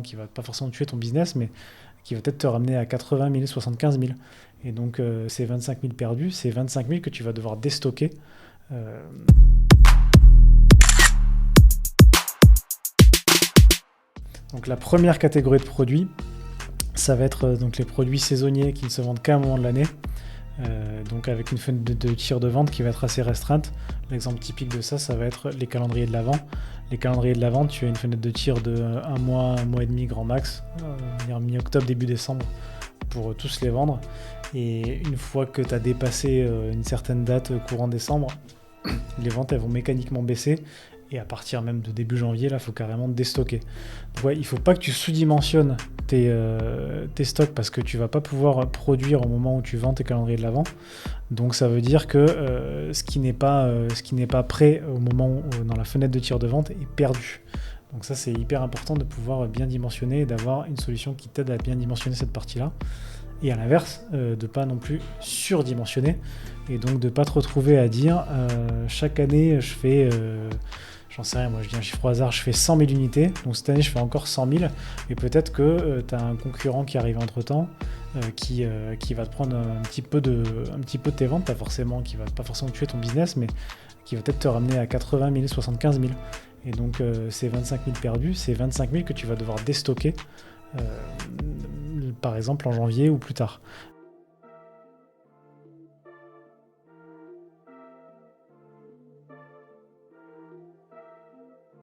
qui va pas forcément tuer ton business, mais qui va peut-être te ramener à 80 000, 75 000. Et donc, ces 25 000 perdus, c'est 25 000 que tu vas devoir déstocker. Euh, donc, la première catégorie de produits, ça va être donc les produits saisonniers qui ne se vendent qu'à un moment de l'année. Donc avec une fenêtre de tir de vente qui va être assez restreinte. L'exemple typique de ça, ça va être les calendriers de l'Avent. Les calendriers de l'Avent, tu as une fenêtre de tir de un mois et demi grand max, mi-octobre, début décembre, pour tous les vendre. Et une fois que tu as dépassé une certaine date courant décembre, les ventes elles vont mécaniquement baisser. Et à partir même de début janvier, là, il faut carrément déstocker. Donc ouais, il ne faut pas que tu sous-dimensionnes tes stocks parce que tu ne vas pas pouvoir produire au moment où tu vends tes calendriers de l'Avent. Donc ça veut dire que ce qui n'est pas prêt au moment où, dans la fenêtre de tir de vente est perdu. Donc ça, c'est hyper important de pouvoir bien dimensionner et d'avoir une solution qui t'aide à bien dimensionner cette partie-là. Et à l'inverse, de ne pas non plus surdimensionner et donc de ne pas te retrouver à dire chaque année je fais j'en sais rien, moi je dis un chiffre au hasard, je fais 100 000 unités, donc cette année je fais encore 100 000, et peut-être que tu as un concurrent qui arrive entre temps, qui va te prendre un petit peu de tes ventes, qui va pas forcément tuer ton business, mais qui va peut-être te ramener à 80 000, 75 000. Et donc ces 25 000 perdus, c'est 25 000 que tu vas devoir déstocker, par exemple en janvier ou plus tard.